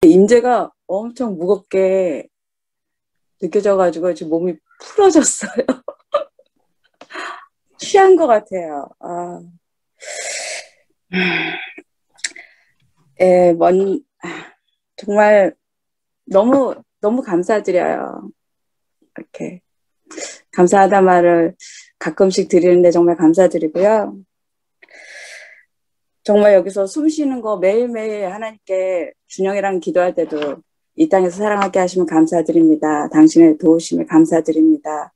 임재가 엄청 무겁게 느껴져가지고 지금 몸이 풀어졌어요. 취한 것 같아요. 예, 정말 너무, 너무 감사드려요. 이렇게. 감사하다 말을 가끔씩 드리는데 정말 감사드리고요. 정말 여기서 숨 쉬는 거 매일매일 하나님께 준영이랑 기도할 때도 이 땅에서 사랑하게 하시면 감사드립니다. 당신의 도우심에 감사드립니다.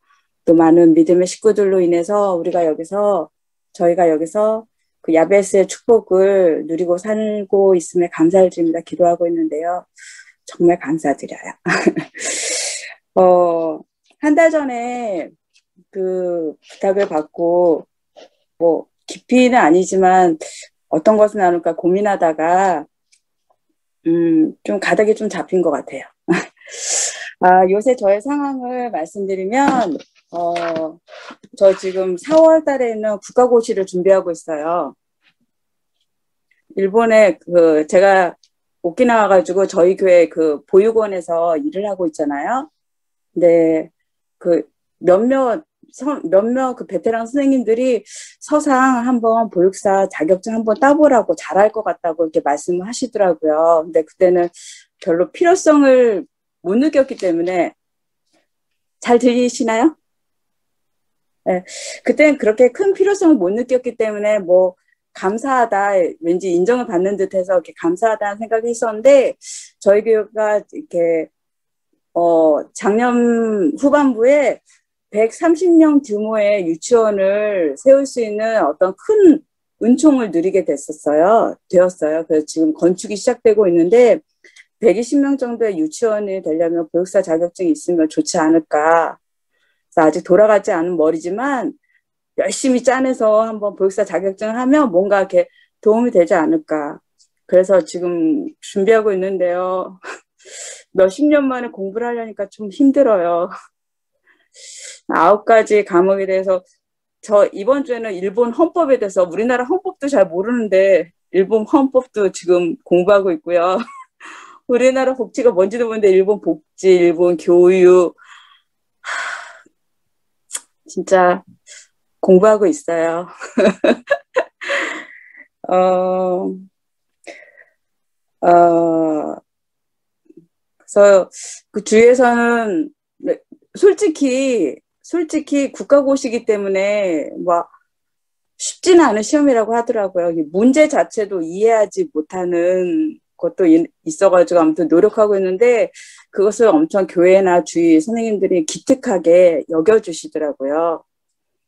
또 많은 믿음의 식구들로 인해서 저희가 여기서 그 야베스의 축복을 누리고 살고 있음에 감사를 드립니다. 기도하고 있는데요. 정말 감사드려요. 한 달 전에 그 부탁을 받고 뭐 깊이는 아니지만 어떤 것을 나눌까 고민하다가 좀 가닥이 좀 잡힌 것 같아요. 요새 저의 상황을 말씀드리면 저 지금 4월 달에는 국가고시를 준비하고 있어요. 일본에 제가 오키나와 가지고 저희 교회 그 보육원에서 일을 하고 있잖아요. 근데 몇몇 그 베테랑 선생님들이 서상 한번 보육사 자격증 한번 따보라고 잘할 것 같다고 이렇게 말씀을 하시더라고요. 근데 그때는 별로 필요성을 못 느꼈기 때문에 잘 들리시나요? 네, 그때는 그렇게 큰 필요성을 못 느꼈기 때문에 뭐 감사하다, 왠지 인정을 받는 듯해서 이렇게 감사하다는 생각이 있었는데 저희 교회가 이렇게 작년 후반부에 130명 규모의 유치원을 세울 수 있는 어떤 큰 은총을 누리게 되었어요. 그래서 지금 건축이 시작되고 있는데 120명 정도의 유치원이 되려면 보육사 자격증이 있으면 좋지 않을까. 그래서 아직 돌아가지 않은 머리지만 열심히 짜내서 한번 보육사 자격증을 하면 뭔가 이렇게 도움이 되지 않을까. 그래서 지금 준비하고 있는데요. 몇십 년 만에 공부를 하려니까 좀 힘들어요. 9가지 과목에 대해서 저 이번 주에는 일본 헌법에 대해서 우리나라 헌법도 잘 모르는데 일본 헌법도 지금 공부하고 있고요. 우리나라 복지가 뭔지도 모르는데 일본 복지, 일본 교육 진짜 공부하고 있어요. 그래서 그 주위에서는 솔직히 국가고시기 때문에 막 쉽지는 않은 시험이라고 하더라고요. 문제 자체도 이해하지 못하는 것도 있어가지고 아무튼 노력하고 있는데 그것을 엄청 교회나 주위 선생님들이 기특하게 여겨주시더라고요.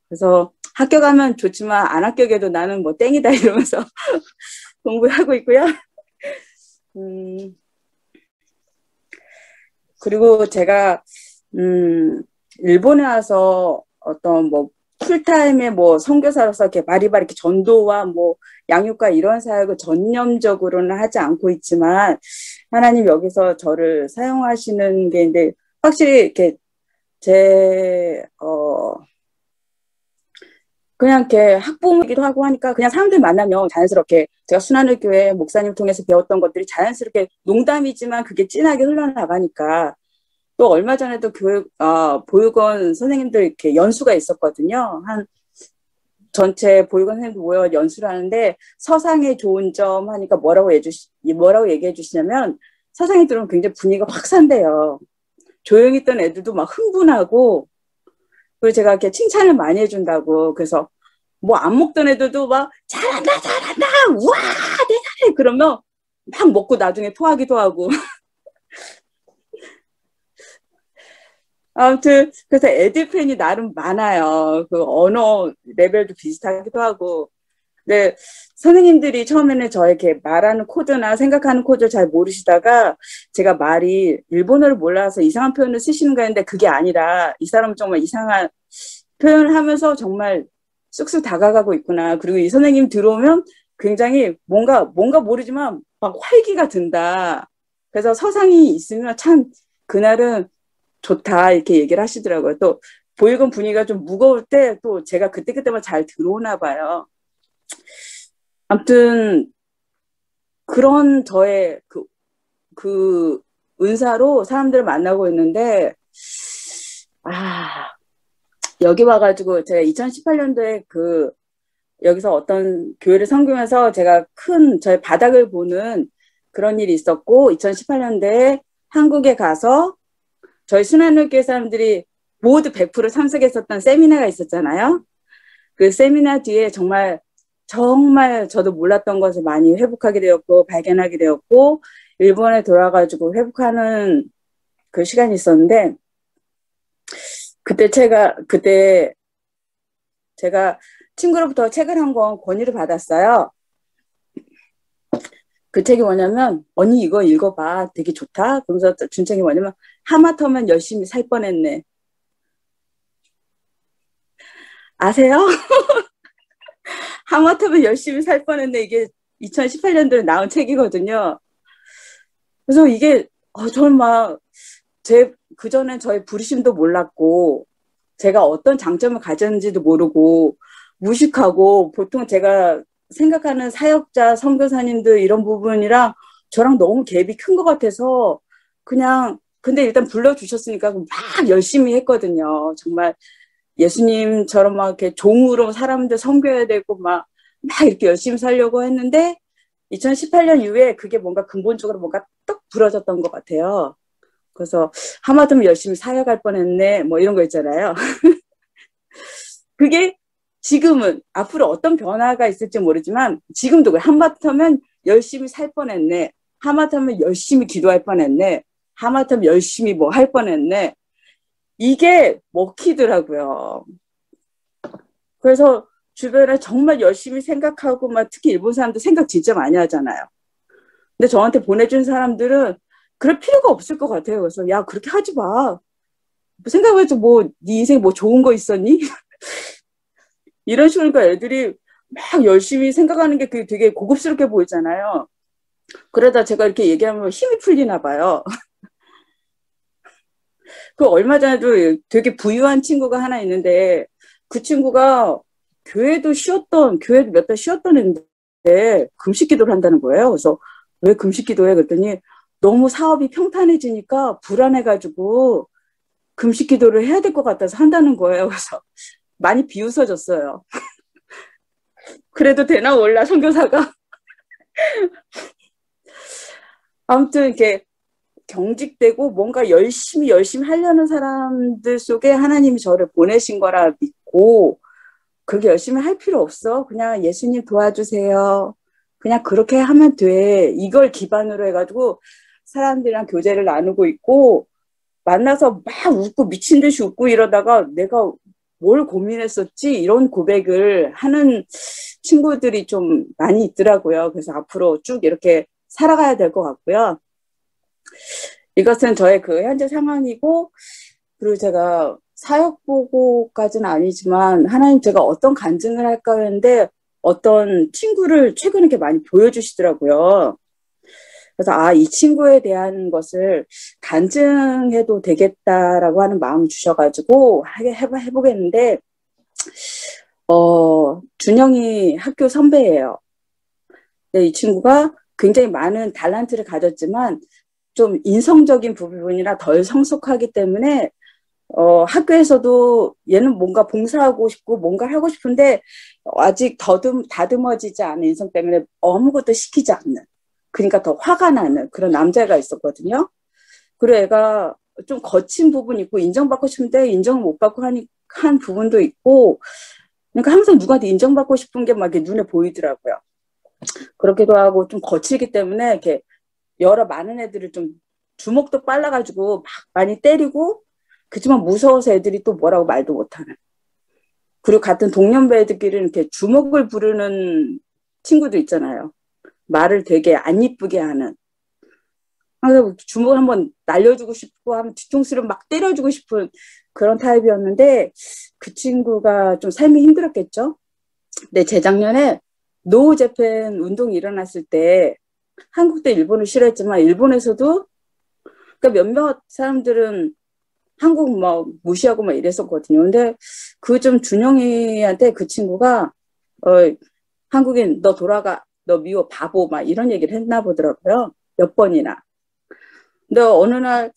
그래서 합격하면 좋지만 안 합격해도 나는 뭐 땡이다 이러면서 공부하고 있고요. 그리고 제가 일본에 와서 어떤 뭐 풀타임의 뭐 선교사로서 이렇게 바리바리 이렇게 전도와 뭐 양육과 이런 사역을 전념적으로는 하지 않고 있지만 하나님 여기서 저를 사용하시는 게 이제 확실히 이렇게 그냥 이렇게 학부모이기도 하고 하니까 그냥 사람들 만나면 자연스럽게 제가 순환의 교회 목사님 통해서 배웠던 것들이 자연스럽게 농담이지만 그게 진하게 흘러나가니까 또 얼마 전에도 보육원 선생님들 이렇게 연수가 있었거든요. 전체 보육원 선생님들 모여 연수를 하는데 서상의 좋은 점 하니까 뭐라고 얘기해 주시냐면 서상에 들어오면 굉장히 분위기가 확 산대요. 조용히 있던 애들도 막 흥분하고 그리고 제가 이렇게 칭찬을 많이 해준다고 그래서 뭐 안 먹던 애들도 막 잘한다 우와 대단해 그러면 막 먹고 나중에 토하기도 하고 아무튼 그래서 애들 팬이 나름 많아요. 그 언어 레벨도 비슷하기도 하고. 근데 선생님들이 처음에는 저에게 말하는 코드나 생각하는 코드를 잘 모르시다가 제가 말이 일본어를 몰라서 이상한 표현을 쓰시는 거 했는데 그게 아니라 이 사람은 정말 이상한 표현을 하면서 정말 쑥쑥 다가가고 있구나. 그리고 이 선생님 들어오면 굉장히 뭔가 모르지만 막 활기가 든다. 그래서 서상이 있으면 참 그날은 좋다 이렇게 얘기를 하시더라고요. 또 보육원 분위기가 좀 무거울 때 또 제가 그때만 잘 들어오나 봐요. 아무튼 그런 저의 그 은사로 사람들을 만나고 있는데, 여기 와가지고 제가 2018년도에 여기서 어떤 교회를 섬기면서 제가 큰 저의 바닥을 보는 그런 일이 있었고, 2018년도에 한국에 가서 저희 순환교회 사람들이 모두 100% 참석했었던 세미나가 있었잖아요. 그 세미나 뒤에 정말 저도 몰랐던 것을 많이 회복하게 되었고, 발견하게 되었고, 일본에 돌아가지고 회복하는 그 시간이 있었는데, 그때 제가 친구로부터 책을 한 권 권유를 받았어요. 그 책이 뭐냐면, 언니 이거 읽어봐. 되게 좋다. 그러면서 준 책이 뭐냐면, 하마터면 열심히 살 뻔했네. 아세요? 하마터면 열심히 살 뻔했네. 이게 2018년도에 나온 책이거든요. 그래서 이게 저는 막 그전엔 저의 부르심도 몰랐고 제가 어떤 장점을 가졌는지도 모르고 무식하고 보통 제가 생각하는 사역자, 선교사님들 이런 부분이랑 저랑 너무 갭이 큰 것 같아서 그냥 근데 일단 불러주셨으니까 막 열심히 했거든요. 정말 예수님처럼 막 이렇게 종으로 사람들 섬겨야 되고 막 이렇게 열심히 살려고 했는데 2018년 이후에 그게 뭔가 근본적으로 뭔가 떡 부러졌던 것 같아요. 그래서 하마터면 열심히 사역할 뻔했네 뭐 이런 거 있잖아요. 그게 지금은 앞으로 어떤 변화가 있을지 모르지만 지금도 하마터면 열심히 살 뻔했네. 하마터면 열심히 기도할 뻔했네. 하마터면 열심히 뭐 할 뻔했네. 이게 먹히더라고요. 그래서 주변에 정말 열심히 생각하고 막 특히 일본 사람들 생각 진짜 많이 하잖아요. 근데 저한테 보내준 사람들은 그럴 필요가 없을 것 같아요. 그래서 야 그렇게 하지 마. 생각해서 뭐 네 인생 뭐 좋은 거 있었니? 이런 식으로 그러니까 애들이 막 열심히 생각하는 게 되게 고급스럽게 보이잖아요. 그러다 제가 이렇게 얘기하면 힘이 풀리나 봐요. 그 얼마 전에도 되게 부유한 친구가 하나 있는데 그 친구가 교회도 몇 달 쉬었던 애인데 금식 기도를 한다는 거예요. 그래서 왜 금식 기도해? 그랬더니 너무 사업이 평탄해지니까 불안해가지고 금식 기도를 해야 될 것 같아서 한다는 거예요. 그래서 많이 비웃어졌어요. 그래도 되나 몰라 선교사가. 아무튼 이렇게 경직되고 뭔가 열심히 하려는 사람들 속에 하나님이 저를 보내신 거라 믿고 그렇게 열심히 할 필요 없어. 그냥 예수님 도와주세요. 그냥 그렇게 하면 돼. 이걸 기반으로 해가지고 사람들이랑 교제를 나누고 있고 만나서 막 웃고 미친 듯이 웃고 이러다가 내가 뭘 고민했었지? 이런 고백을 하는 친구들이 좀 많이 있더라고요. 그래서 앞으로 쭉 이렇게 살아가야 될 것 같고요. 이것은 저의 그 현재 상황이고 그리고 제가 사역 보고까지는 아니지만 하나님 제가 어떤 간증을 할까 했는데 어떤 친구를 최근에 이렇게 많이 보여주시더라고요. 그래서 이 친구에 대한 것을 간증해도 되겠다라고 하는 마음을 주셔가지고 해보겠는데 준영이 학교 선배예요. 근데 이 친구가 굉장히 많은 달란트를 가졌지만 좀 인성적인 부분이라 덜 성숙하기 때문에 학교에서도 얘는 뭔가 봉사하고 싶고 뭔가 하고 싶은데 아직 다듬어지지 않은 인성 때문에 아무것도 시키지 않는 그러니까 더 화가 나는 그런 남자가 있었거든요. 그리고 애가 좀 거친 부분이 있고 인정받고 싶은데 인정을 못 받고 한 부분도 있고 그러니까 항상 누구한테 인정받고 싶은 게 막 눈에 보이더라고요. 그렇기도 하고 좀 거칠기 때문에 이렇게 많은 애들을 좀 주먹도 빨라가지고 막 많이 때리고 그렇지만 무서워서 애들이 또 뭐라고 말도 못하는 그리고 같은 동년배 애들끼리는 이렇게 주먹을 부르는 친구도 있잖아요. 말을 되게 안 이쁘게 하는 항상 주먹을 한번 날려주고 싶고 하면 뒤통수를 막 때려주고 싶은 그런 타입이었는데 그 친구가 좀 삶이 힘들었겠죠. 근데 재작년에 노후 재팬 운동이 일어났을 때 한국도 일본을 싫어했지만 일본에서도 그러니까 몇몇 사람들은 한국 막 무시하고 막 이랬었거든요. 근데 그 좀 준영이한테 그 친구가 한국인 너 돌아가 너 미워 바보 막 이런 얘기를 했나 보더라고요. 몇 번이나. 근데 어느 날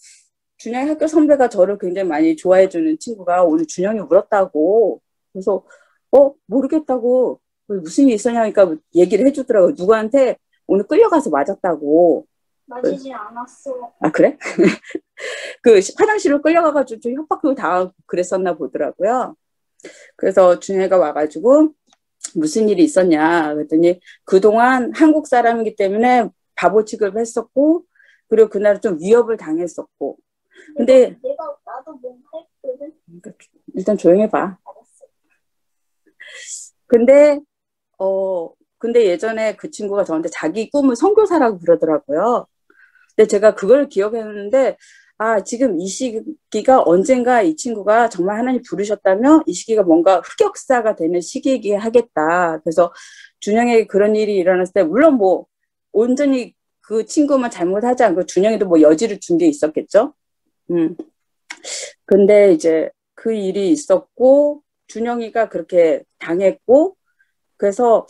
준영이 학교 선배가 저를 굉장히 많이 좋아해주는 친구가 오늘 준영이 울었다고. 그래서, 모르겠다고. 무슨 일 있었냐니까 얘기를 해주더라고요. 누구한테 오늘 끌려가서 맞았다고. 맞이지 않았어. 아, 그래? 그 화장실로 끌려가가지고 좀 협박도 당하고 그랬었나 보더라고요. 그래서 준영이가 와가지고 무슨 일이 있었냐 그랬더니 그동안 한국 사람이기 때문에 바보 취급을 했었고 그리고 그날 좀 위협을 당했었고 근데 나도 뭔가 했거든. 일단 조용히 봐. 알았어. 근데 근데 예전에 그 친구가 저한테 자기 꿈을 선교사라고 그러더라고요. 근데 제가 그걸 기억했는데 지금 이 시기가 언젠가 이 친구가 정말 하나님 부르셨다면 이 시기가 뭔가 흑역사가 되는 시기이긴 하겠다. 그래서 준영에게 그런 일이 일어났을 때 물론 뭐 온전히 그 친구만 잘못하지 않고 준영이도 뭐 여지를 준 게 있었겠죠. 근데 이제 그 일이 있었고 준영이가 그렇게 당했고 그래서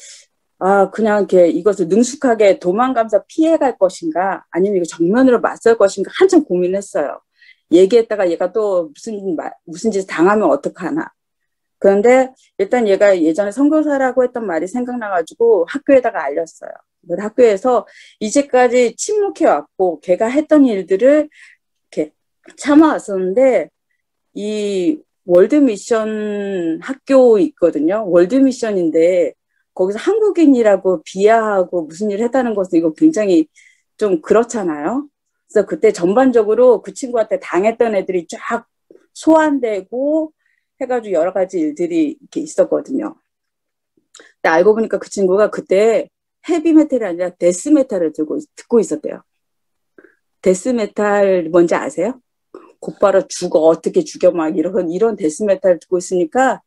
그냥 이렇게 이것을 능숙하게 도망가면서 피해갈 것인가, 아니면 이거 정면으로 맞설 것인가 한참 고민했어요. 얘기했다가 얘가 또 무슨 짓 당하면 어떡하나. 그런데 일단 얘가 예전에 선교사라고 했던 말이 생각나가지고 학교에다가 알렸어요. 학교에서 이제까지 침묵해왔고 걔가 했던 일들을 이렇게 참아왔었는데 이 월드미션 학교 있거든요. 월드미션인데 거기서 한국인이라고 비하하고 무슨 일을 했다는 것은 이거 굉장히 좀 그렇잖아요. 그래서 그때 전반적으로 그 친구한테 당했던 애들이 쫙 소환되고 해가지고 여러 가지 일들이 이렇게 있었거든요. 근데 알고 보니까 그 친구가 그때 헤비메탈이 아니라 데스메탈을 듣고 있었대요. 데스메탈 뭔지 아세요? 곧바로 죽어, 어떻게 죽여, 막 이런 데스메탈을 듣고 있으니까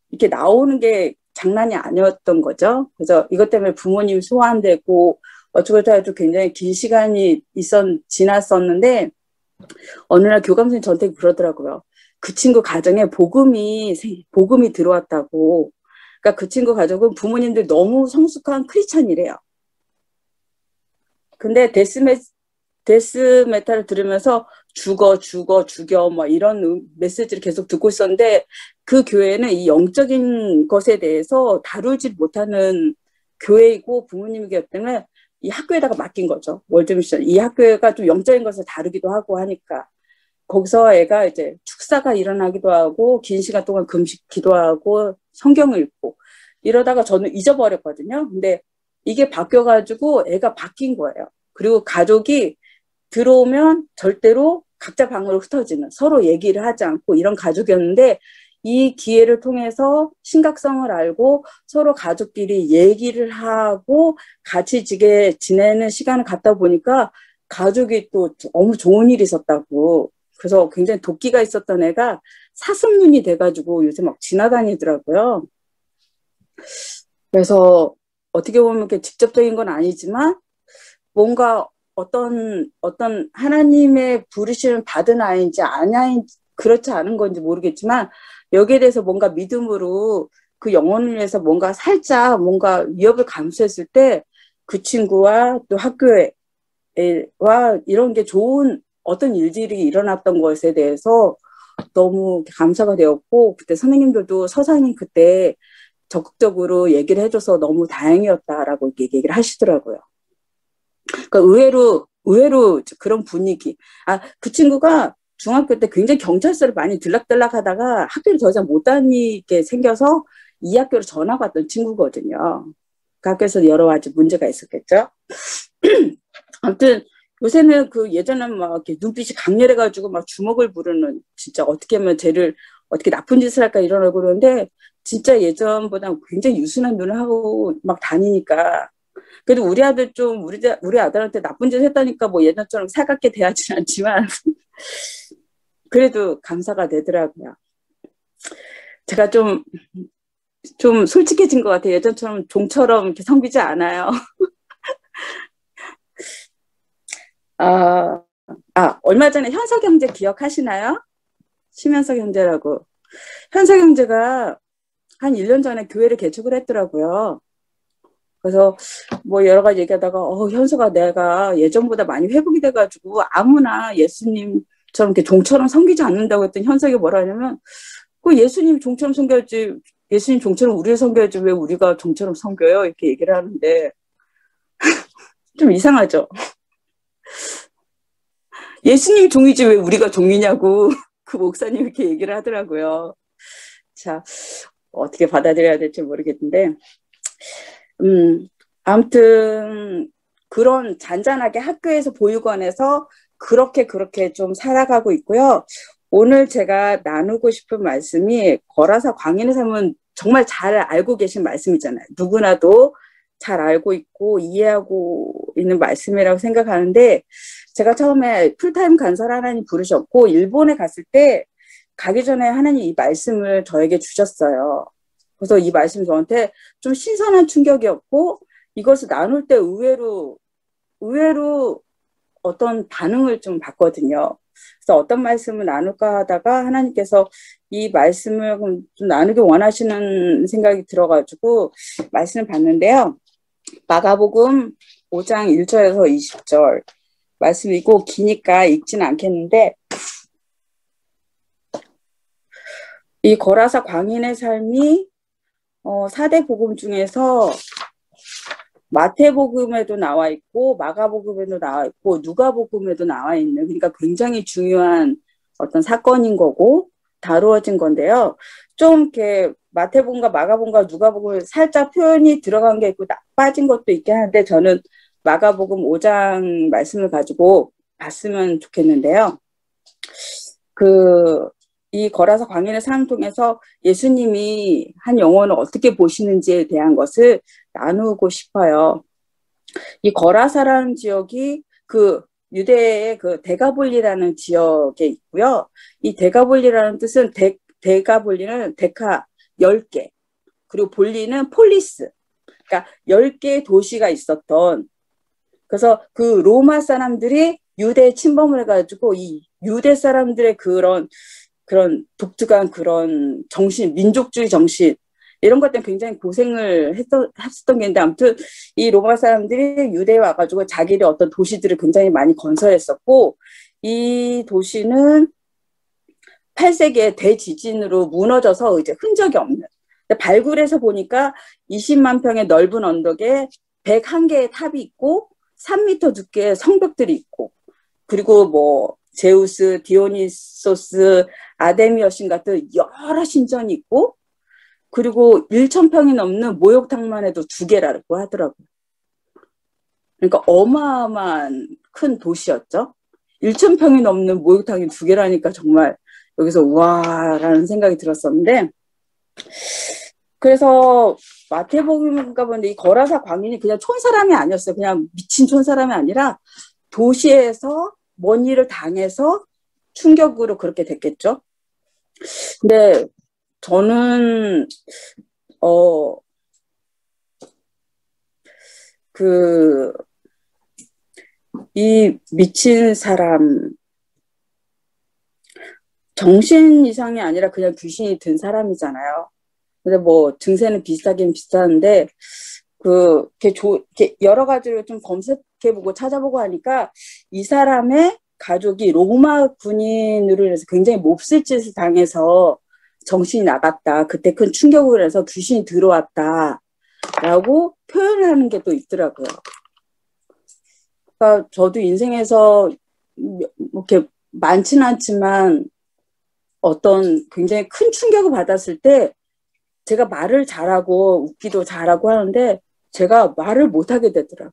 이렇게 나오는 게 장난이 아니었던 거죠. 그래서 이것 때문에 부모님 소환되고 어쩌고저쩌고 해도 굉장히 긴 시간이 지났었는데 어느 날 교감선생님 저한테 그러더라고요. 그 친구 가정에 복음이 들어왔다고. 그러니까 그 친구 가족은 부모님들 너무 성숙한 크리스천이래요. 근데 데스메탈을 들으면서 죽여 뭐 이런 메시지를 계속 듣고 있었는데 그 교회는 이 영적인 것에 대해서 다루지 못하는 교회이고 부모님이기 때문에 이 학교에다가 맡긴 거죠. 월드미션. 이 학교가 좀 영적인 것을 다루기도 하고 하니까 거기서 애가 이제 축사가 일어나기도 하고 긴 시간 동안 금식 기도하고 성경을 읽고 이러다가 저는 잊어버렸거든요. 근데 이게 바뀌어가지고 애가 바뀐 거예요. 그리고 가족이 들어오면 절대로 각자 방으로 흩어지는 서로 얘기를 하지 않고 이런 가족이었는데 이 기회를 통해서 심각성을 알고 서로 가족끼리 얘기를 하고 같이 지내는 시간을 갖다 보니까 가족이 또 너무 좋은 일이 있었다고. 그래서 굉장히 도끼가 있었던 애가 사슴눈이 돼가지고 요새 막 지나다니더라고요. 그래서 어떻게 보면 직접적인 건 아니지만 뭔가 어떤 하나님의 부르심을 받은 아이인지 아냐인지 그렇지 않은 건지 모르겠지만 여기에 대해서 뭔가 믿음으로 그 영혼을 위해서 뭔가 살짝 뭔가 위협을 감수했을 때 그 친구와 또 학교와 이런 게 좋은 어떤 일들이 일어났던 것에 대해서 너무 감사가 되었고 그때 선생님들도 서사님 그때 적극적으로 얘기를 해줘서 너무 다행이었다라고 얘기를 하시더라고요. 그러니까 의외로 그런 분위기. 그 친구가 중학교 때 굉장히 경찰서를 많이 들락달락 하다가 학교를 더 이상 못 다니게 생겨서 이 학교로 전학 왔던 친구거든요. 그 학교에서 여러 가지 문제가 있었겠죠. 아무튼 요새는 예전에는 막 이렇게 눈빛이 강렬해가지고 막 주먹을 부르는 진짜 어떻게 하면 쟤를 어떻게 나쁜 짓을 할까 이러고 그러는데 진짜 예전보다 굉장히 유순한 눈을 하고 막 다니니까 그래도 우리 아들 우리 아들한테 나쁜 짓 했다니까 뭐 예전처럼 살갑게 대하진 않지만 그래도 감사가 되더라고요. 제가 좀 솔직해진 것 같아요. 예전처럼 종처럼 이렇게 성기지 않아요. 얼마 전에 현석형제 기억하시나요? 심현석 형제라고. 현석 형제가 한 1년 전에 교회를 개척을 했더라고요. 그래서 뭐 여러 가지 얘기하다가 현서가 내가 예전보다 많이 회복이 돼가지고 아무나 예수님처럼 이렇게 종처럼 섬기지 않는다고 했더니 현석이 뭐라 하냐면 그 예수님 종처럼 섬겨야지 예수님 종처럼 우리를 섬겨야지 왜 우리가 종처럼 섬겨요? 이렇게 얘기를 하는데 좀 이상하죠. 예수님이 종이지 왜 우리가 종이냐고 그 목사님 이렇게 얘기를 하더라고요. 자, 어떻게 받아들여야 될지 모르겠는데 아무튼 그런 잔잔하게 학교에서 보육원에서 그렇게 좀 살아가고 있고요. 오늘 제가 나누고 싶은 말씀이 거라사 광인의 삶은 정말 잘 알고 계신 말씀이잖아요. 누구나도 잘 알고 있고 이해하고 있는 말씀이라고 생각하는데 제가 처음에 풀타임 간사를 하나님 부르셨고 일본에 갔을 때 가기 전에 하나님 이 말씀을 저에게 주셨어요. 그래서 이 말씀이 저한테 좀 신선한 충격이었고 이것을 나눌 때 의외로 어떤 반응을 좀 받거든요. 그래서 어떤 말씀을 나눌까 하다가 하나님께서 이 말씀을 좀 나누기 원하시는 생각이 들어가지고 말씀을 봤는데요. 마가복음 5장 1절에서 20절 말씀이고 기니까 읽지는 않겠는데 이 거라사 광인의 삶이 4대 복음 중에서 마태복음에도 나와 있고 마가복음에도 나와 있고 누가복음에도 나와 있는 그러니까 굉장히 중요한 어떤 사건인 거고 다루어진 건데요. 좀 이렇게 마태복음과 마가복음과 누가복음을 살짝 표현이 들어간 게 있고 빠진 것도 있긴 한데 저는 마가복음 5장 말씀을 가지고 봤으면 좋겠는데요. 이 거라사 광인의 삶을 통해서 예수님이 한 영혼을 어떻게 보시는지에 대한 것을 나누고 싶어요. 이 거라사라는 지역이 그 유대의 그 데가볼리라는 지역에 있고요. 이 데가볼리라는 뜻은 데가볼리는 데카 10개 그리고 볼리는 폴리스 그러니까 10개의 도시가 있었던 그래서 그 로마 사람들이 유대에 침범을 해가지고 이 유대 사람들의 그런 독특한 그런 정신, 민족주의 정신 이런 것 때문에 굉장히 고생을 했었던 게 있는데 아무튼 이 로마 사람들이 유대에 와가지고 자기의 어떤 도시들을 굉장히 많이 건설했었고 이 도시는 8세기에 대지진으로 무너져서 이제 흔적이 없는 발굴해서 보니까 20만 평의 넓은 언덕에 101개의 탑이 있고 3m 두께의 성벽들이 있고 그리고 뭐 제우스, 디오니소스, 아데미 여신 같은 여러 신전이 있고 그리고 1,000평이 넘는 목욕탕만 해도 2개라고 하더라고요. 그러니까 어마어마한 큰 도시였죠. 1,000평이 넘는 목욕탕이 2개라니까 정말 여기서 우와라는 생각이 들었었는데 그래서 마태복음인가 보는데 이 거라사 광인이 그냥 촌사람이 아니었어요. 그냥 미친 촌사람이 아니라 도시에서 뭔 일을 당해서 충격으로 그렇게 됐겠죠. 근데 저는 이 미친 사람 정신 이상이 아니라 그냥 귀신이 든 사람이잖아요. 근데 뭐 증세는 비슷하긴 비슷한데 이렇게 여러 가지로 좀 검색해보고 찾아보고 하니까 이 사람의 가족이 로마 군인으로 해서 굉장히 몹쓸 짓을 당해서 정신이 나갔다. 그때 큰 충격을 해서 귀신이 들어왔다. 라고 표현하는 게 또 있더라고요. 그러니까 저도 인생에서 이렇게 많지는 않지만 어떤 굉장히 큰 충격을 받았을 때 제가 말을 잘하고 웃기도 잘하고 하는데 제가 말을 못하게 되더라고요.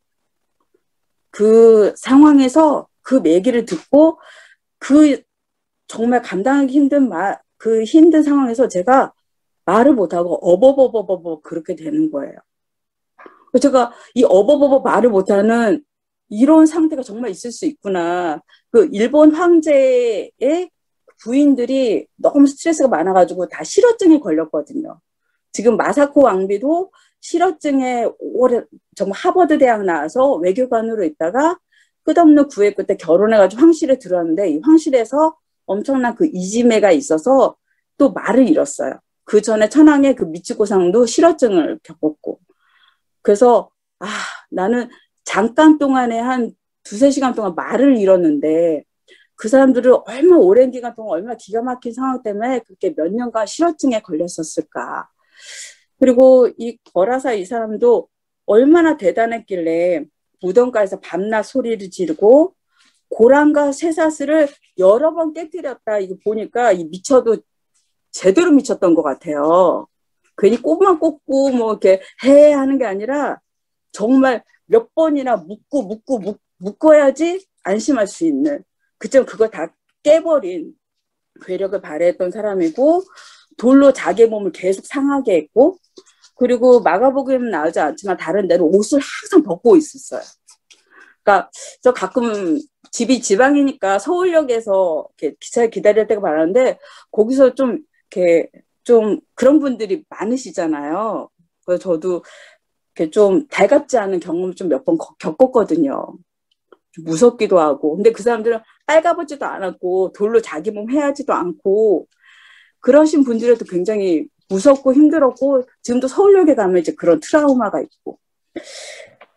그 상황에서 그 얘기를 듣고 정말 감당하기 힘든 그 힘든 상황에서 제가 말을 못하고 어버버버버버 그렇게 되는 거예요. 제가 이 어버버버 말을 못하는 이런 상태가 정말 있을 수 있구나. 그 일본 황제의 부인들이 너무 스트레스가 많아가지고 다 실어증에 걸렸거든요. 지금 마사코 왕비도 실어증에 정말 하버드 대학 나와서 외교관으로 있다가 끝없는 구애 끝에 결혼해가지고 황실에 들어왔는데 이 황실에서 엄청난 그 이지매가 있어서 또 말을 잃었어요. 그 전에 천황의 그 미치코상도 실어증을 겪었고 그래서 아, 나는 잠깐 동안에 한 두세 시간 동안 말을 잃었는데 그 사람들은 얼마 오랜 기간 동안 얼마나 기가 막힌 상황 때문에 그렇게 몇 년간 실어증에 걸렸었을까. 그리고 이 거라사 이 사람도 얼마나 대단했길래 무덤가에서 밤낮 소리를 지르고 고랑과 쇠사슬을 여러 번 깨뜨렸다. 이거 보니까 이 미쳐도 제대로 미쳤던 것 같아요. 괜히 꼽만 꼽고 뭐 이렇게 해 하는 게 아니라 정말 몇 번이나 묶어야지 안심할 수 있는 그점 그걸 다 깨버린 괴력을 발휘했던 사람이고 돌로 자기 몸을 계속 상하게 했고 그리고 마가복음은 나오지 않지만 다른 데로 옷을 항상 벗고 있었어요. 그러니까 저 가끔 집이 지방이니까 서울역에서 이렇게 기차를 기다릴 때가 많은데 거기서 좀 이렇게 좀 그런 분들이 많으시잖아요. 그래서 저도 이렇게 좀 달갑지 않은 경험을 좀 몇 번 겪었거든요. 좀 무섭기도 하고. 근데 그 사람들은 빨가보지도 않았고 돌로 자기 몸 해하지도 않고 그러신 분들에도 굉장히 무섭고 힘들었고 지금도 서울역에 가면 이제 그런 트라우마가 있고.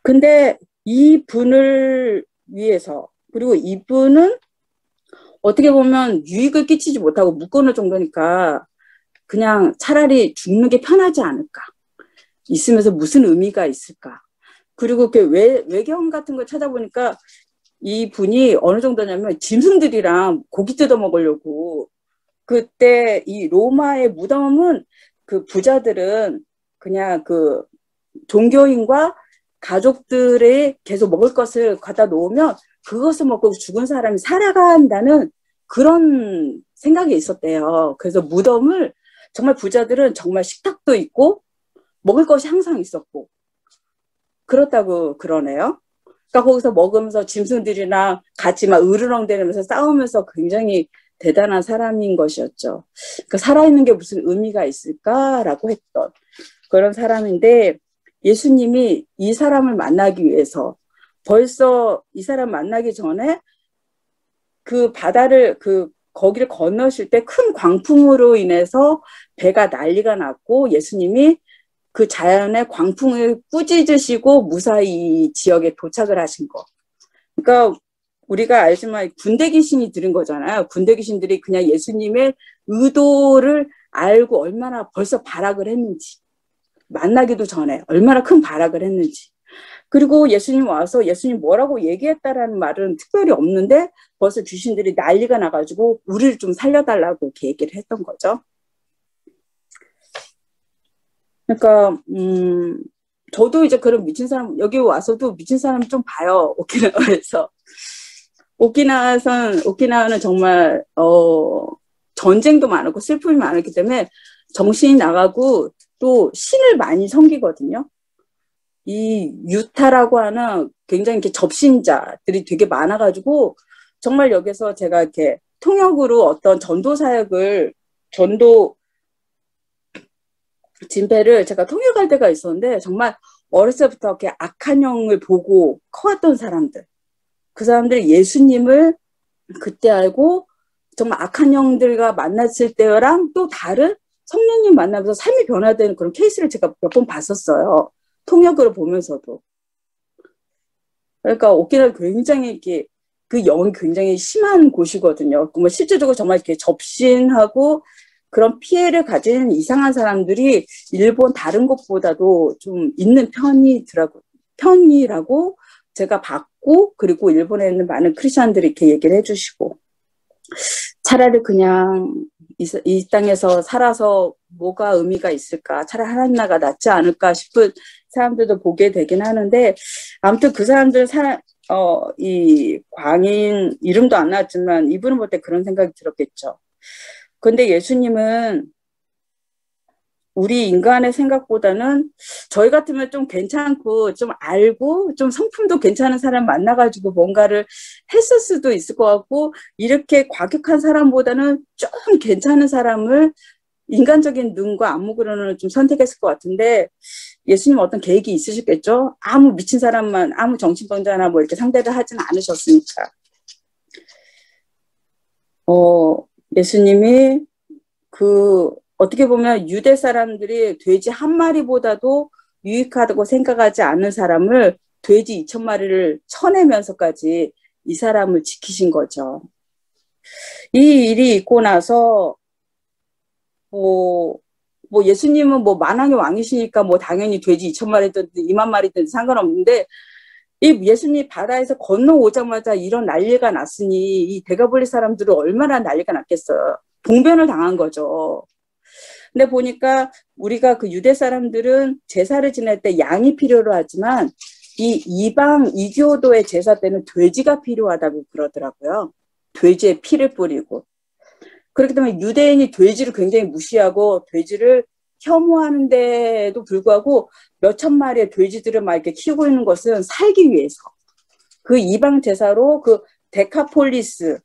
근데 이 분을 위해서 그리고 이분은 어떻게 보면 유익을 끼치지 못하고 묶어놓을 정도니까 그냥 차라리 죽는 게 편하지 않을까. 있으면서 무슨 의미가 있을까. 그리고 그 외경 같은 걸 찾아보니까 이 분이 어느 정도냐면 짐승들이랑 고기 뜯어 먹으려고 그때 이 로마의 무덤은 그 부자들은 그냥 그 종교인과 가족들의 계속 먹을 것을 갖다 놓으면 그것을 먹고 죽은 사람이 살아간다는 그런 생각이 있었대요. 그래서 무덤을 정말 부자들은 정말 식탁도 있고 먹을 것이 항상 있었고 그렇다고 그러네요. 그러니까 거기서 먹으면서 짐승들이랑 같이 막 으르렁대면서 싸우면서 굉장히 대단한 사람인 것이었죠. 그러니까 살아있는 게 무슨 의미가 있을까라고 했던 그런 사람인데 예수님이 이 사람을 만나기 위해서 벌써 이 사람 만나기 전에 그 바다를 거기를 건너실 때 큰 광풍으로 인해서 배가 난리가 났고 예수님이 그 자연의 광풍을 꾸짖으시고 무사히 지역에 도착을 하신 거. 그러니까 우리가 알지만 군대 귀신이 들은 거잖아요. 군대 귀신들이 그냥 예수님의 의도를 알고 얼마나 벌써 발악을 했는지 만나기도 전에 얼마나 큰 발악을 했는지 그리고 예수님 와서 예수님 뭐라고 얘기했다라는 말은 특별히 없는데 벌써 귀신들이 난리가 나가지고 우리를 좀 살려달라고 이렇게 얘기를 했던 거죠. 그러니까 저도 이제 그런 미친 사람 여기 와서도 미친 사람 좀 봐요. 오키나와에서. 오키나와는 정말 전쟁도 많았고 슬픔이 많았기 때문에 정신이 나가고 또 신을 많이 섬기거든요. 이 유타라고 하는 굉장히 이렇게 접신자들이 되게 많아가지고 정말 여기서 제가 이렇게 통역으로 어떤 전도 진패를 제가 통역할 때가 있었는데 정말 어렸을 때부터 이렇게 악한 영을 보고 커왔던 사람들 그 사람들이 예수님을 그때 알고 정말 악한 영들과 만났을 때랑 또 다른 성령님 만나면서 삶이 변화되는 그런 케이스를 제가 몇 번 봤었어요. 통역으로 보면서도. 그러니까 오키나와 굉장히 이렇게 그 영이 굉장히 심한 곳이거든요. 뭐 실제적으로 정말 이렇게 접신하고 그런 피해를 가진 이상한 사람들이 일본 다른 곳보다도 좀 있는 편이라고 제가 봤고 그리고 일본에 있는 많은 크리스찬들이 이렇게 얘기를 해주시고 차라리 그냥 이 땅에서 살아서 뭐가 의미가 있을까 차라리 하나님 나라가 낫지 않을까 싶은 사람들도 보게 되긴 하는데 아무튼 그 사람들 이 광인 이름도 안 나왔지만 이분을 볼 때 그런 생각이 들었겠죠. 근데 예수님은 우리 인간의 생각보다는 저희 같으면 좀 괜찮고 좀 알고 좀 성품도 괜찮은 사람 만나가지고 뭔가를 했을 수도 있을 것 같고 이렇게 과격한 사람보다는 좀 괜찮은 사람을 인간적인 눈과 안목으로는 좀 선택했을 것 같은데 예수님 어떤 계획이 있으셨겠죠? 아무 미친 사람만 아무 정신병자나 뭐 이렇게 상대를 하지는 않으셨으니까 예수님이 어떻게 보면 유대 사람들이 돼지 한 마리보다도 유익하다고 생각하지 않는 사람을 돼지 2,000마리를 쳐내면서까지 이 사람을 지키신 거죠. 이 일이 있고 나서 뭐, 뭐 예수님은 뭐 만왕의 왕이시니까 뭐 당연히 돼지 2,000마리든 20,000마리든 상관없는데 이 예수님 바다에서 건너오자마자 이런 난리가 났으니 이 데가볼리 사람들은 얼마나 난리가 났겠어요. 봉변을 당한 거죠. 근데 보니까 우리가 그 유대 사람들은 제사를 지낼 때 양이 필요로 하지만 이 이방 이교도의 제사 때는 돼지가 필요하다고 그러더라고요. 돼지의 피를 뿌리고. 그렇기 때문에 유대인이 돼지를 굉장히 무시하고 돼지를 혐오하는데도 불구하고 몇천 마리의 돼지들을 막 이렇게 키우고 있는 것은 살기 위해서. 그 이방 제사로 그 데카폴리스,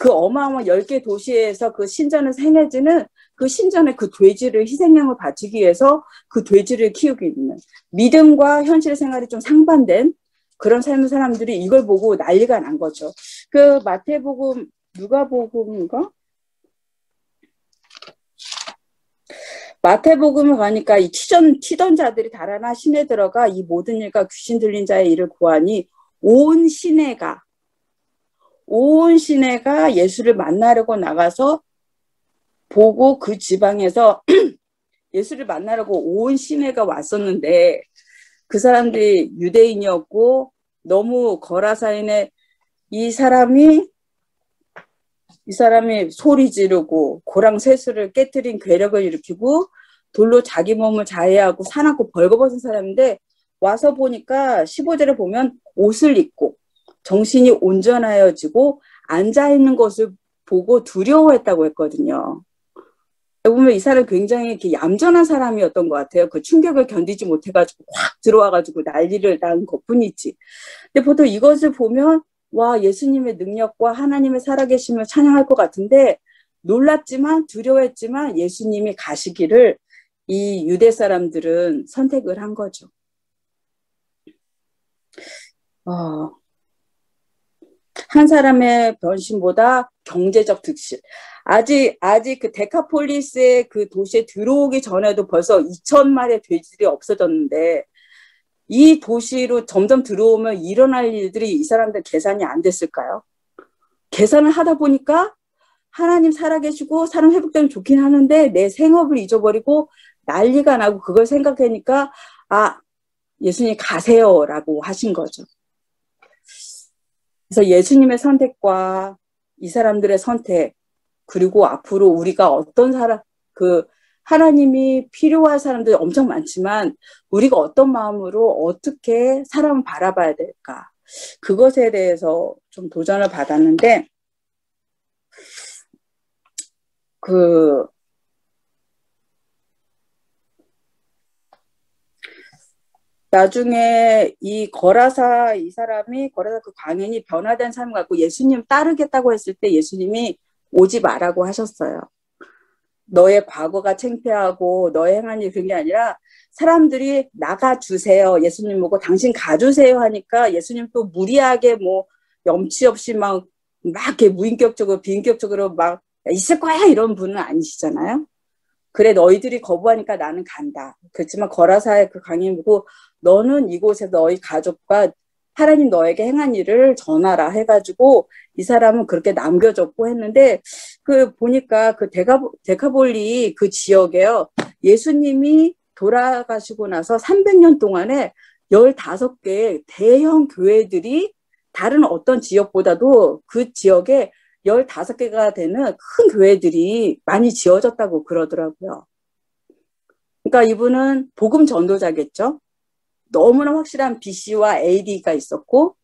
그 어마어마한 10개 도시에서 그 신전을 행해지는 그 신전에 그 돼지를 희생양을 바치기 위해서 그 돼지를 키우고 있는 믿음과 현실 생활이 좀 상반된 그런 삶의 사람들이 이걸 보고 난리가 난 거죠. 그 마태복음, 누가복음인가? 마태복음을 가니까 이 치던 자들이 달아나 시내 들어가 이 모든 일과 귀신 들린 자의 일을 구하니 온 시내가 예수를 만나려고 나가서 보고 그 지방에서 예수를 만나려고 온 시내가 왔었는데 그 사람들이 유대인이었고 너무 거라사인에 이 사람이 소리 지르고 고랑 쇠술을 깨트린 괴력을 일으키고 돌로 자기 몸을 자해하고 사납고 벌거벗은 사람인데 와서 보니까 15절에 보면 옷을 입고 정신이 온전하여지고 앉아있는 것을 보고 두려워했다고 했거든요. 보면 이 사람은 굉장히 이렇게 얌전한 사람이었던 것 같아요. 그 충격을 견디지 못해가지고 확 들어와가지고 난리를 난 것뿐이지. 근데 보통 이것을 보면 와, 예수님의 능력과 하나님의 살아계심을 찬양할 것 같은데 놀랐지만 두려워했지만 예수님이 가시기를 이 유대 사람들은 선택을 한 거죠. 한 사람의 변심보다 경제적 득실. 아직 그 데카폴리스의 그 도시에 들어오기 전에도 벌써 2,000마리의 돼지들이 없어졌는데 이 도시로 점점 들어오면 일어날 일들이 이 사람들 계산이 안 됐을까요? 계산을 하다 보니까 하나님 살아계시고 사람 회복되면 좋긴 하는데 내 생업을 잊어버리고 난리가 나고 그걸 생각하니까 예수님 가세요라고 하신 거죠. 그래서 예수님의 선택과 이 사람들의 선택 그리고 앞으로 우리가 어떤 사람 하나님이 필요한 사람들이 엄청 많지만 우리가 어떤 마음으로 어떻게 사람을 바라봐야 될까 그것에 대해서 좀 도전을 받았는데 나중에 이 사람이 거라사 그 광인이 변화된 삶을 갖고 예수님 따르겠다고 했을 때 예수님이 오지 말라고 하셨어요. 너의 과거가 창피하고 너의 행한 일이 그런 게 아니라 사람들이 나가주세요. 예수님 보고 당신 가주세요 하니까 예수님 또 무리하게 뭐 염치 없이 막 이렇게 무인격적으로 비인격적으로 막 있을 거야 이런 분은 아니시잖아요. 그래 너희들이 거부하니까 나는 간다. 그렇지만 거라사의 그 강인 보고 너는 이곳에서 너희 가족과 하나님 너에게 행한 일을 전하라 해가지고 이 사람은 그렇게 남겨졌고 했는데 보니까 그 데카볼리 그 지역에요. 예수님이 돌아가시고 나서 300년 동안에 15개의 대형 교회들이 다른 어떤 지역보다도 그 지역에 15개가 되는 큰 교회들이 많이 지어졌다고 그러더라고요. 그러니까 이분은 복음 전도자겠죠. 너무나 확실한 BC와 AD가 있었고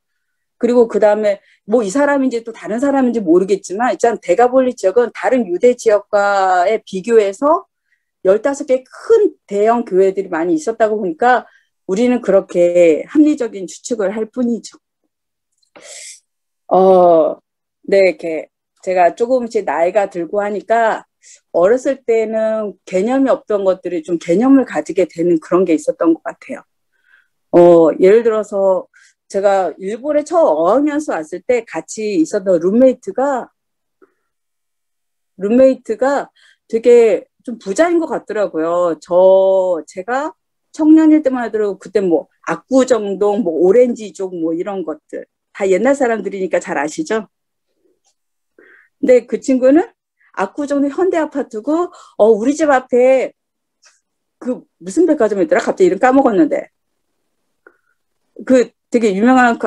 그리고 그 다음에 뭐 이 사람인지 또 다른 사람인지 모르겠지만 일단 데가볼리 지역은 다른 유대 지역과에 비교해서 15개 큰 대형 교회들이 많이 있었다고 보니까 우리는 그렇게 합리적인 추측을 할 뿐이죠. 네, 이렇게 제가 조금씩 나이가 들고 하니까 어렸을 때는 개념이 없던 것들이 좀 개념을 가지게 되는 그런 게 있었던 것 같아요. 예를 들어서 제가 일본에 처음 어학연수 왔을 때 같이 있었던 룸메이트가 되게 좀 부자인 것 같더라고요. 제가 청년일 때만 하더라도 그때 뭐 압구정동, 뭐 오렌지족 뭐 이런 것들 다 옛날 사람들이니까 잘 아시죠? 근데 그 친구는 압구정동 현대 아파트고 우리 집 앞에 그 무슨 백화점이었더라? 갑자기 이름 까먹었는데 그 되게 유명한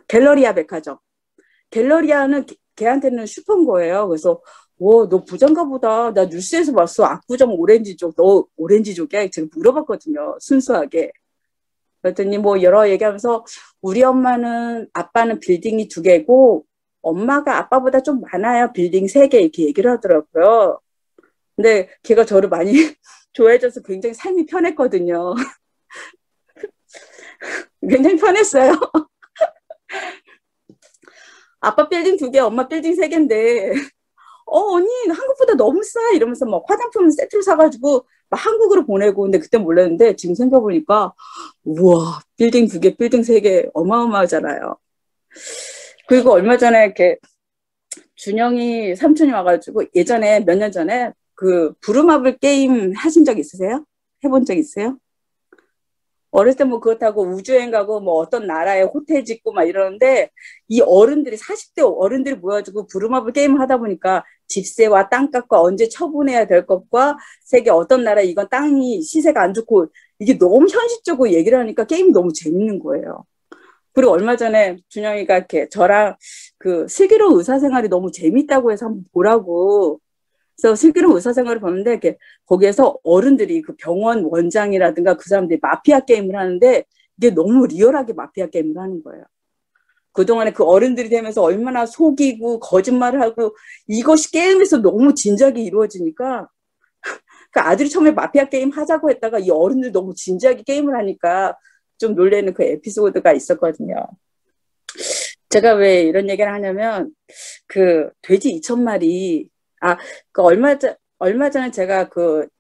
갤러리아 백화점. 갤러리아는 걔한테는 슈퍼인 거예요. 그래서 너 부자인가 보다. 나 뉴스에서 봤어. 압구정 오렌지족. 너 오렌지족이야? 제가 물어봤거든요. 순수하게. 그랬더니 뭐 여러 얘기하면서 우리 아빠는 빌딩이 2개고 엄마가 아빠보다 좀 많아요. 빌딩 3개 이렇게 얘기를 하더라고요. 근데 걔가 저를 많이 좋아해줘서 굉장히 삶이 편했거든요. 굉장히 편했어요. 아빠 빌딩 2개, 엄마 빌딩 3개인데 언니 한국보다 너무 싸 이러면서 막 화장품 세트를 사가지고 막 한국으로 보내고 근데 그때 몰랐는데 지금 생각해보니까 우와 빌딩 2개, 빌딩 3개 어마어마하잖아요. 그리고 얼마 전에 이렇게 준영이 삼촌이 와가지고 예전에 몇 년 전에 그 부루마블 게임 하신 적 있으세요? 해본 적 있어요? 어렸을 때 뭐 그렇다고 우주여행 가고 뭐 어떤 나라에 호텔 짓고 막 이러는데 이 어른들이 40대 어른들이 모여가지고 부루마블 게임을 하다 보니까 집세와 땅값과 언제 처분해야 될 것과 세계 어떤 나라 이건 땅이 시세가 안 좋고 이게 너무 현실적으로 얘기를 하니까 게임이 너무 재밌는 거예요. 그리고 얼마 전에 준영이가 이렇게 저랑 그 슬기로운 의사생활이 너무 재밌다고 해서 한번 보라고 그래서 슬기로운 의사생활을 보는데 이렇게 거기에서 어른들이 그 병원 원장이라든가 그 사람들이 마피아 게임을 하는데 이게 너무 리얼하게 마피아 게임을 하는 거예요. 그동안에 그 어른들이 되면서 얼마나 속이고 거짓말을 하고 이것이 게임에서 너무 진지하게 이루어지니까 그 아들이 처음에 마피아 게임 하자고 했다가 이 어른들 너무 진지하게 게임을 하니까 좀 놀라는 그 에피소드가 있었거든요. 제가 왜 이런 얘기를 하냐면 그 돼지 2,000마리 그 얼마 전에 제가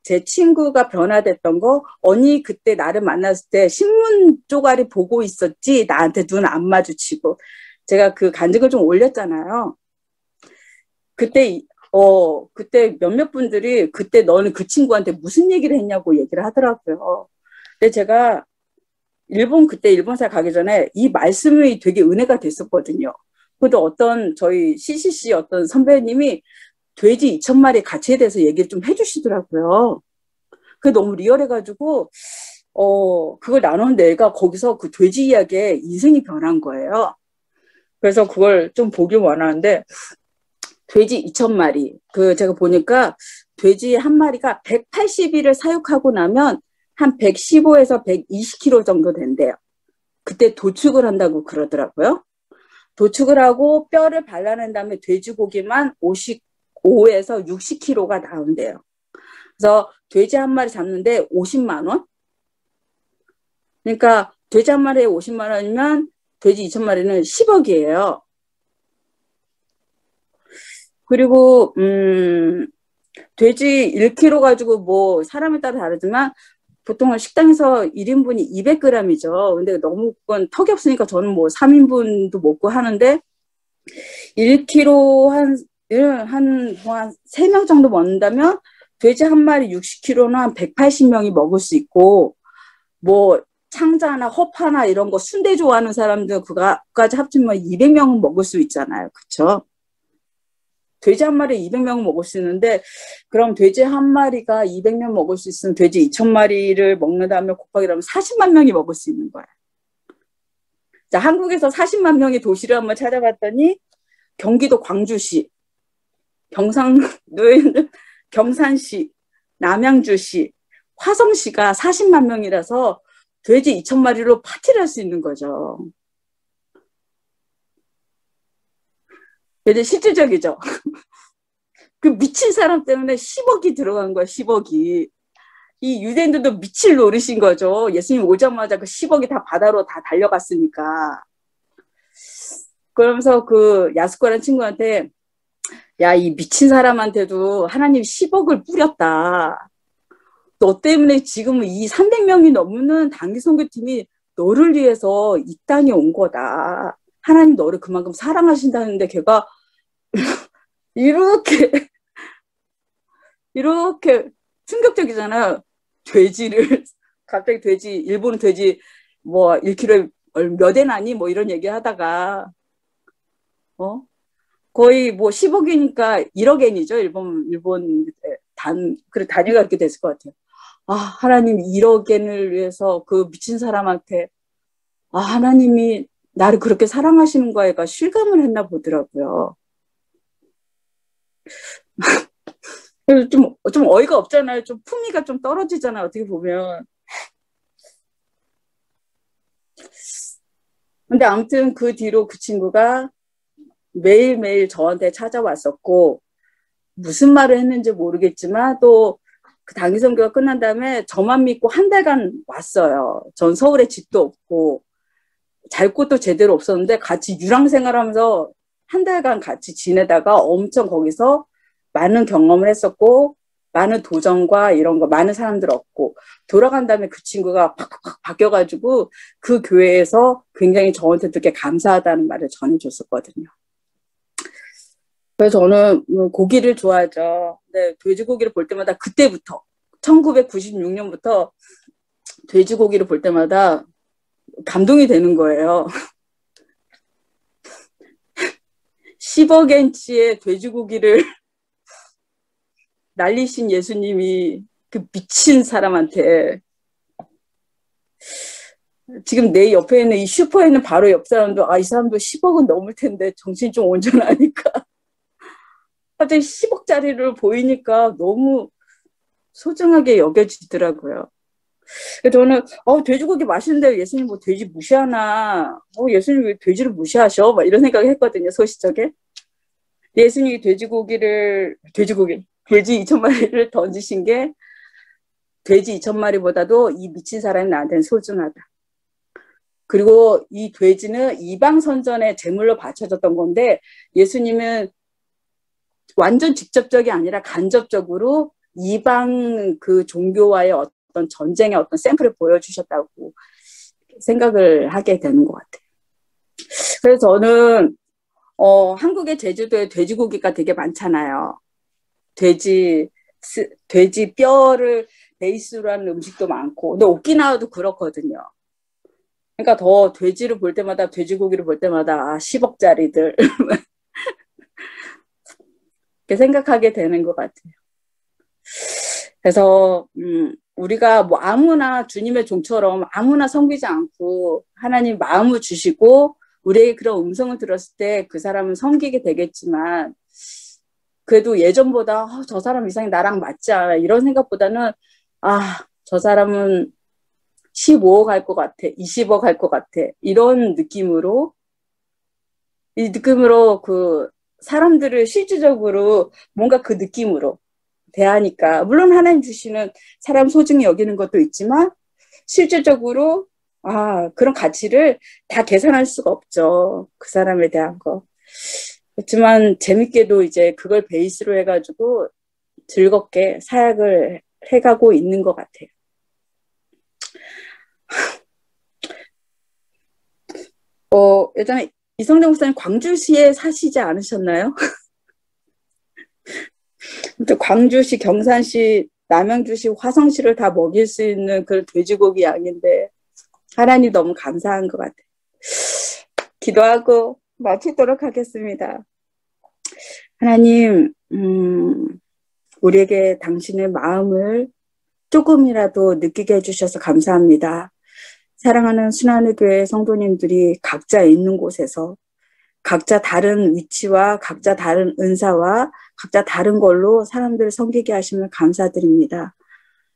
제 친구가 변화됐던 거, 언니 그때 나를 만났을 때 신문 쪼가리 보고 있었지, 나한테 눈 안 마주치고. 제가 그 간증을 좀 올렸잖아요. 그때 몇몇 분들이 그때 너는 그 친구한테 무슨 얘기를 했냐고 얘기를 하더라고요. 근데 제가 그때 일본사 가기 전에 이 말씀이 되게 은혜가 됐었거든요. 근데 저희 CCC 어떤 선배님이 돼지 2,000마리 가치에 대해서 얘기를 좀 해주시더라고요. 그게 너무 리얼해가지고, 그걸 나눴는데 애가 거기서 그 돼지 이야기에 인생이 변한 거예요. 그래서 그걸 좀 보길 원하는데, 돼지 2,000마리. 제가 보니까 돼지 한 마리가 180일을 사육하고 나면 한 115에서 120kg 정도 된대요. 그때 도축을 한다고 그러더라고요. 도축을 하고 뼈를 발라낸 다음에 돼지고기만 5에서 60kg가 나온대요. 그래서 돼지 한 마리 잡는데 50만 원? 그러니까 돼지 한 마리에 50만 원이면 돼지 2,000마리는 10억이에요. 그리고 돼지 1kg 가지고 뭐 사람에 따라 다르지만 보통은 식당에서 1인분이 200g이죠. 근데 너무 그건 턱이 없으니까 저는 뭐 3인분도 먹고 하는데 1kg 한 3명 정도 먹는다면 돼지 한 마리 60kg는 한 180명이 먹을 수 있고 뭐 창자나 허파나 이런 거 순대 좋아하는 사람들 그거까지 합치면 200명은 먹을 수 있잖아요. 그렇죠? 돼지 한 마리에 200명은 먹을 수 있는데 그럼 돼지 한 마리가 200명 먹을 수 있으면 돼지 2,000마리를 먹는다면 곱하기 하면 40만 명이 먹을 수 있는 거예요. 자, 한국에서 40만 명의 도시를 한번 찾아봤더니 경기도 광주시, 경산시, 남양주시, 화성시가 40만 명이라서 돼지 2,000마리로 파티를 할 수 있는 거죠. 되게 실질적이죠. 그 미친 사람 때문에 10억이 들어간 거야, 10억이. 이 유대인들도 미칠 노릇인 거죠. 예수님 오자마자 그 10억이 다 바다로 다 달려갔으니까. 그러면서 그 야스코라는 친구한테 야, 이 미친 사람한테도 하나님 10억을 뿌렸다. 너 때문에 지금 이 300명이 넘는 단기 선교팀이 너를 위해서 이 땅에 온 거다. 하나님 너를 그만큼 사랑하신다는데 걔가 이렇게 충격적이잖아요. 돼지를 갑자기 돼지, 일본은 돼지 뭐 1kg에 몇 엔 하니? 뭐 이런 얘기 하다가, 거의 뭐 10억이니까 1억 엔이죠. 일본 그래, 단위가 그렇게 됐을 것 같아요. 아, 하나님 1억 엔을 위해서 그 미친 사람한테, 아, 하나님이 나를 그렇게 사랑하시는 거에가 실감을 했나 보더라고요. 그래서 좀 어이가 없잖아요. 좀 품위가 좀 떨어지잖아요. 어떻게 보면. 근데 아무튼 그 뒤로 그 친구가 매일매일 저한테 찾아왔었고, 무슨 말을 했는지 모르겠지만 또 그 단기 선교가 끝난 다음에 저만 믿고 한 달간 왔어요. 전 서울에 집도 없고 잘 곳도 제대로 없었는데 같이 유랑생활하면서 한 달간 같이 지내다가 엄청 거기서 많은 경험을 했었고 많은 도전과 이런 거 많은 사람들 얻고 돌아간 다음에 그 친구가 팍팍 바뀌어가지고 그 교회에서 굉장히 저한테 되게 감사하다는 말을 전해줬었거든요. 그래서 저는 고기를 좋아하죠. 근데 돼지고기를 볼 때마다 그때부터 1996년부터 돼지고기를 볼 때마다 감동이 되는 거예요. 10억엔치의 돼지고기를 날리신 예수님이 그 미친 사람한테 지금 내 옆에 있는 이 슈퍼에 있는 바로 옆 사람도 이 사람도 10억은 넘을 텐데 정신이 좀 온전하니까 갑자기 10억짜리를 보이니까 너무 소중하게 여겨지더라고요. 저는 돼지고기 맛있는데 예수님 뭐 돼지 무시하나? 예수님 왜 돼지를 무시하셔? 막 이런 생각을 했거든요. 소시적에. 예수님이 돼지 2,000마리를 던지신 게 돼지 2,000마리보다도 이 미친 사람이 나한테는 소중하다. 그리고 이 돼지는 이방 선전의 제물로 바쳐졌던 건데 예수님은 완전 직접적이 아니라 간접적으로 이방 그 종교와의 어떤 전쟁의 어떤 샘플을 보여주셨다고 생각을 하게 되는 것 같아요. 그래서 저는 한국의 제주도에 돼지고기가 되게 많잖아요. 돼지 뼈를 베이스로 하는 음식도 많고, 근데 오키나와도 그렇거든요. 그러니까 더 돼지를 볼 때마다 돼지고기를 볼 때마다 10억짜리들 이렇게 생각하게 되는 것 같아요. 그래서 우리가 뭐 아무나 주님의 종처럼 아무나 섬기지 않고 하나님 마음을 주시고 우리에게 그런 음성을 들었을 때 그 사람은 섬기게 되겠지만 그래도 예전보다 저 사람 이상이 나랑 맞지 않아 이런 생각보다는 저 사람은 15억 할 것 같아 20억 할 것 같아 이런 느낌으로 그 사람들을 실질적으로 뭔가 그 느낌으로 대하니까 물론 하나님 주시는 사람 소중히 여기는 것도 있지만 실질적으로 그런 가치를 다 계산할 수가 없죠. 그 사람에 대한 거. 그렇지만 재밌게도 이제 그걸 베이스로 해가지고 즐겁게 사역을 해가고 있는 것 같아요. 예전에 이성정 목사님 광주시에 사시지 않으셨나요? 광주시, 경산시, 남양주시, 화성시를 다 먹일 수 있는 그 돼지고기 양인데 하나님 너무 감사한 것 같아요. 기도하고 마치도록 하겠습니다. 하나님, 우리에게 당신의 마음을 조금이라도 느끼게 해주셔서 감사합니다. 사랑하는 순환의 교회 성도님들이 각자 있는 곳에서 각자 다른 위치와 각자 다른 은사와 각자 다른 걸로 사람들을 섬기게 하심을 감사드립니다.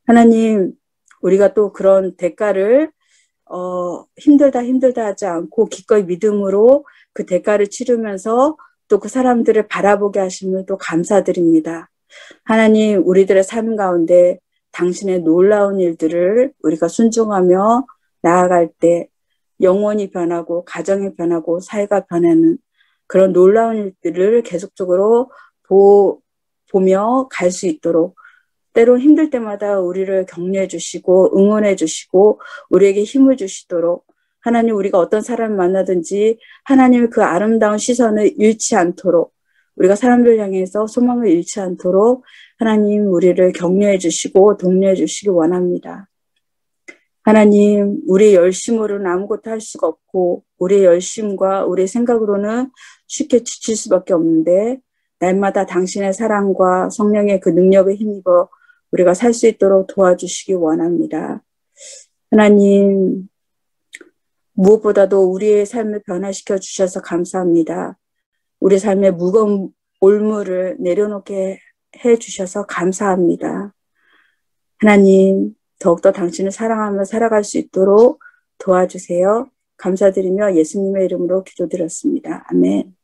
하나님, 우리가 또 그런 대가를 힘들다 하지 않고 기꺼이 믿음으로 그 대가를 치르면서 또 그 사람들을 바라보게 하심을 또 감사드립니다. 하나님, 우리들의 삶 가운데 당신의 놀라운 일들을 우리가 순종하며 나아갈 때 영혼이 변하고 가정이 변하고 사회가 변하는 그런 놀라운 일들을 계속적으로 보며 갈 수 있도록 때론 힘들 때마다 우리를 격려해 주시고 응원해 주시고 우리에게 힘을 주시도록 하나님 우리가 어떤 사람을 만나든지 하나님의 그 아름다운 시선을 잃지 않도록 우리가 사람들 향해서 소망을 잃지 않도록 하나님 우리를 격려해 주시고 독려해 주시기 원합니다. 하나님, 우리의 열심으로는 아무것도 할 수가 없고 우리의 열심과 우리의 생각으로는 쉽게 지칠 수밖에 없는데 날마다 당신의 사랑과 성령의 그 능력에 힘입어 우리가 살 수 있도록 도와주시기 원합니다. 하나님, 무엇보다도 우리의 삶을 변화시켜 주셔서 감사합니다. 우리 삶의 무거운 올무를 내려놓게 해 주셔서 감사합니다. 하나님, 더욱더 당신을 사랑하며 살아갈 수 있도록 도와주세요. 감사드리며 예수님의 이름으로 기도드렸습니다. 아멘.